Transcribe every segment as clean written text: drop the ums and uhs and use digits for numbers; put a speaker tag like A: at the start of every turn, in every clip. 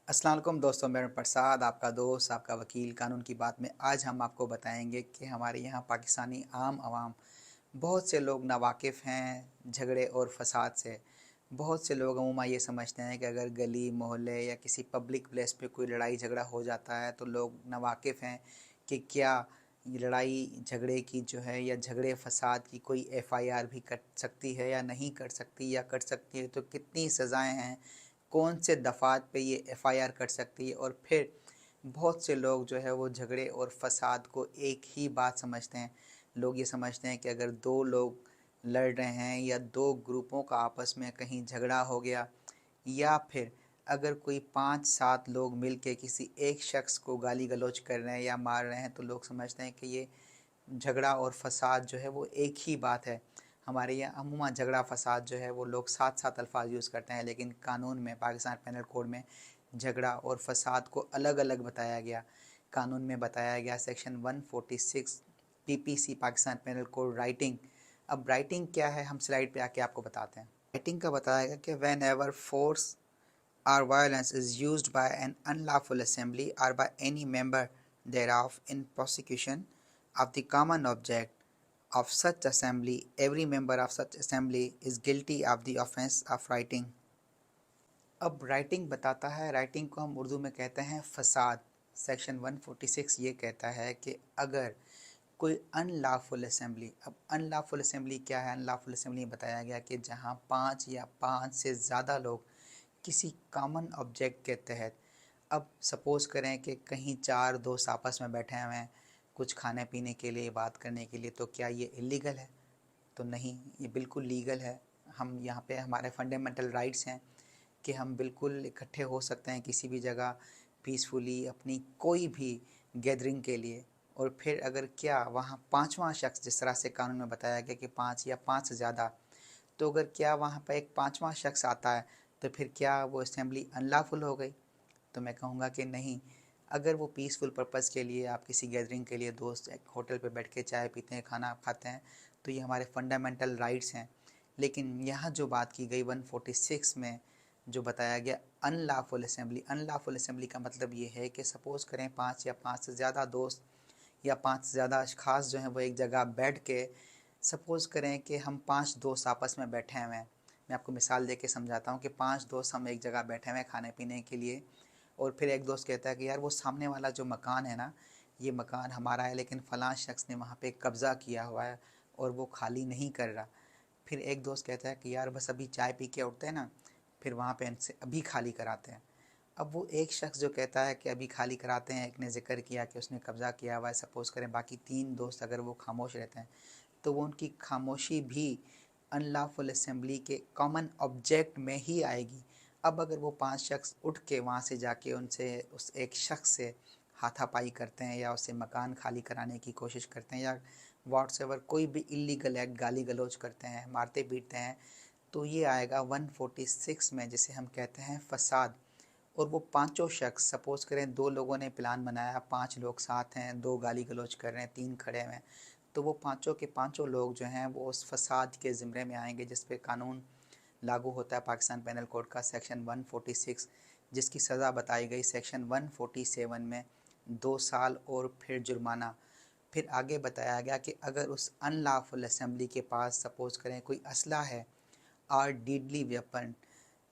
A: अस्सलाम वालेकुम दोस्तों, मैं प्रसाद आपका दोस्त, आपका वकील कानून की बात में। आज हम आपको बताएंगे कि हमारे यहाँ पाकिस्तानी आम आवाम बहुत से लोग नावाकिफ़ हैं झगड़े और फसाद से। बहुत से लोग अमूमा ये समझते हैं कि अगर गली मोहल्ले या किसी पब्लिक प्लेस पे कोई लड़ाई झगड़ा हो जाता है तो लोग नावाकिफ़ हैं कि क्या ये लड़ाई झगड़े की जो है या झगड़े फसाद की कोई एफआईआर भी कट सकती है या नहीं कट सकती, या कट सकती है तो कितनी सज़ाएं हैं, कौन से दफ़ात पे ये एफआईआर कट सकती है। और फिर बहुत से लोग जो है वो झगड़े और फसाद को एक ही बात समझते हैं। लोग ये समझते हैं कि अगर दो लोग लड़ रहे हैं या दो ग्रुपों का आपस में कहीं झगड़ा हो गया, या फिर अगर कोई 5-7 लोग मिल के किसी एक शख्स को गाली गलौज कर रहे हैं या मार रहे हैं, तो लोग समझते हैं कि ये झगड़ा और फसाद जो है वो एक ही बात है। हमारे यहाँ अमूमा झगड़ा फसाद जो है वो लोग साथ साथ अल्फाज यूज़ करते हैं, लेकिन कानून में, पाकिस्तान पेनल कोड में झगड़ा और फसाद को अलग अलग बताया गया। कानून में बताया गया section 146 PPC Pakistan penal code writing. अब राइटिंग क्या है, हम स्लाइड पे आके आपको बताते हैं। राइटिंग का बताया गया कि when ever force or violence is used by an unlawful assembly or by any member thereof in prosecution of the common object of such assembly, every member of such assembly is guilty of the offence of writing। अब writing बताता है, writing को हम उर्दू में कहते हैं फसाद। Section 146 ये कहता है कि अगर कोई अनलॉफुल असेंबली, अब अनलॉफुल असेंबली क्या है? अनलॉफुल असेंबली बताया गया कि जहाँ 5 या 5 से ज़्यादा लोग किसी कॉमन ऑब्जेक्ट के तहत, अब सपोज़ करें कि कहीं 4 दोस्त आपस में बैठे हुए हैं कुछ खाने पीने के लिए, बात करने के लिए, तो क्या ये इलीगल है? तो नहीं, ये बिल्कुल लीगल है। हम यहाँ पे हमारे फंडामेंटल राइट्स हैं कि हम बिल्कुल इकट्ठे हो सकते हैं किसी भी जगह पीसफुली अपनी कोई भी गैदरिंग के लिए। और फिर अगर क्या वहाँ पाँचवा शख्स, जिस तरह से कानून में बताया गया कि 5 या 5 से ज़्यादा, तो अगर क्या वहाँ पर एक पाँचवा शख्स आता है तो फिर क्या वो असेंबली अनलॉफुल हो गई? तो मैं कहूँगा कि नहीं। अगर वो पीसफुल पर्पज़ के लिए, आप किसी गैदरिंग के लिए दोस्त एक होटल पे बैठ के चाय पीते हैं, खाना खाते हैं, तो ये हमारे फंडामेंटल राइट्स हैं। लेकिन यहाँ जो बात की गई 146 में, जो बताया गया अनलॉफुल असेंबली, अनलॉफुल असेंबली का मतलब ये है कि सपोज़ करें 5 या 5 से ज़्यादा दोस्त या 5 से ज़्यादा अशख़ास जो हैं वो एक जगह बैठ के, सपोज़ करें कि हम 5 दोस्त आपस में बैठे हुए हैं। मैं आपको मिसाल दे के समझाता हूँ कि 5 दोस्त हम एक जगह बैठे हुए हैं खाने पीने के लिए, और फिर एक दोस्त कहता है कि यार वो सामने वाला जो मकान है ना, ये मकान हमारा है लेकिन फ़लाँ शख्स ने वहाँ पे कब्ज़ा किया हुआ है और वो खाली नहीं कर रहा। फिर एक दोस्त कहता है कि यार बस अभी चाय पी के उठते हैं ना, फिर वहाँ पे इनसे अभी खाली कराते हैं। अब वो एक शख्स जो कहता है कि अभी खाली कराते हैं, एक ने ज़िक्र किया कि उसने कब्ज़ा किया हुआ है, सपोज़ करें बाकी 3 दोस्त अगर वो खामोश रहते हैं, तो वो उनकी खामोशी भी अनलॉफुल असेंबली के कॉमन ऑब्जेक्ट में ही आएगी। अब अगर वो 5 शख्स उठ के वहाँ से जाके उनसे, उस एक शख्स से हाथापाई करते हैं या उससे मकान खाली कराने की कोशिश करते हैं या व्हाट्सएवर कोई भी इल्लीगल एक्ट, गाली गलौज करते हैं, मारते पीटते हैं, तो ये आएगा 146 में, जिसे हम कहते हैं फसाद। और वो पांचों शख्स, सपोज़ करें 2 लोगों ने प्लान बनाया, 5 लोग साथ हैं, 2 गाली गलौज कर रहे हैं, 3 खड़े हुए हैं, तो वो पांचों के पांचों लोग जो हैं वो उस फसाद के ज़िम्मे में आएंगे जिस पे कानून लागू होता है पाकिस्तान पेनल कोड का सेक्शन 146, जिसकी सज़ा बताई गई सेक्शन 147 में 2 साल और फिर जुर्माना। फिर आगे बताया गया कि अगर उस अनलॉफुल असेंबली के पास सपोज़ करें कोई असला है और डीडली वेपन,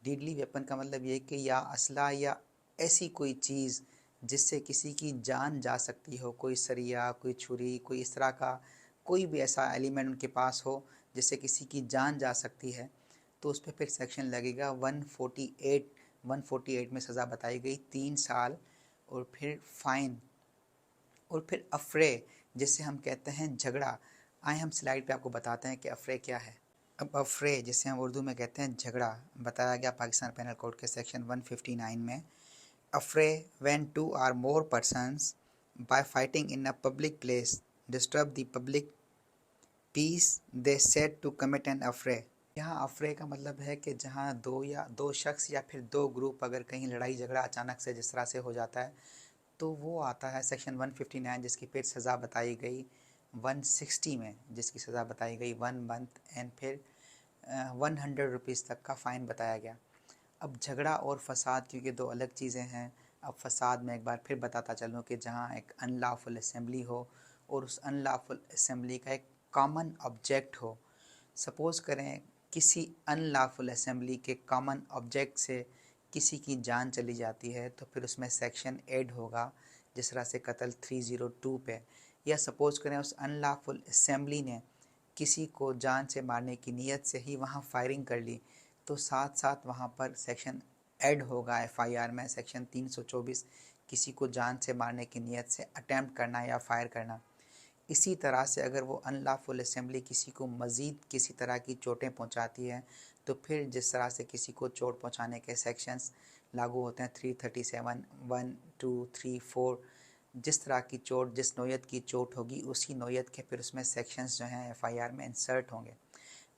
A: डीडली वेपन का मतलब ये कि या असला या ऐसी कोई चीज़ जिससे किसी की जान जा सकती हो, कोई सरिया, कोई छुरी, कोई इस तरह का कोई भी ऐसा एलिमेंट उनके पास हो जिससे किसी की जान जा सकती है, तो उस पर फिर सेक्शन लगेगा 148। 148 में सज़ा बताई गई 3 साल और फिर फ़ाइन और फिर अफरे, जिसे हम कहते हैं झगड़ा। आए हम स्लाइड पे आपको बताते हैं कि अफरे क्या है। अब अफरे, जिसे हम उर्दू में कहते हैं झगड़ा, बताया गया पाकिस्तान पेनल कोड के सेक्शन 159 में, affray when two or more persons by fighting in a public place disturb the public peace they said to commit an affray. यहाँ अफरे का मतलब है कि जहाँ दो या दो शख्स या फिर दो ग्रुप अगर कहीं लड़ाई झगड़ा अचानक से जिस तरह से हो जाता है, तो वो आता है सेक्शन 159, जिसकी फिर सज़ा बताई गई 160 में, जिसकी सज़ा बताई गई 1 मंथ एंड फिर 100 रुपीज़ तक का फ़ाइन बताया गया। अब झगड़ा और फसाद क्योंकि दो अलग चीज़ें हैं। अब फसाद में एक बार फिर बताता चलूँ कि जहाँ एक अनलॉफुल असेंबली हो और उस अनलॉफुल असेंबली का एक कॉमन ऑब्जेक्ट हो। सपोज़ करें किसी अनलॉफुल असेंबली के कॉमन ऑब्जेक्ट से किसी की जान चली जाती है तो फिर उसमें सेक्शन ऐड होगा जिस तरह से कत्ल 302 पे। या सपोज़ करें उस अनलॉफुल असेंबली ने किसी को जान से मारने की नीयत से ही वहाँ फायरिंग कर ली तो साथ साथ वहाँ पर सेक्शन ऐड होगा एफआईआर में, सेक्शन 324, किसी को जान से मारने की नीयत से अटेम्प्ट करना या फायर करना। इसी तरह से अगर वो अनलॉफुल असेंबली किसी को मज़ीद किसी तरह की चोटें पहुंचाती है तो फिर जिस तरह से किसी को चोट पहुंचाने के सेक्शंस लागू होते हैं 337, 1, 2, 3, 4, जिस तरह की चोट जिस नौयत की चोट होगी उसी नौयत के फिर उसमें सेक्शंस जो हैं एफआईआर में इंसर्ट होंगे।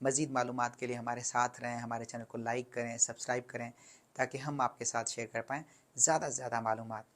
A: मज़ीद मालूमात के लिए हमारे साथ रहें, हमारे चैनल को लाइक करें, सब्सक्राइब करें ताकि हम आपके साथ शेयर कर पाएँ ज़्यादा से ज़्यादा मालूमात।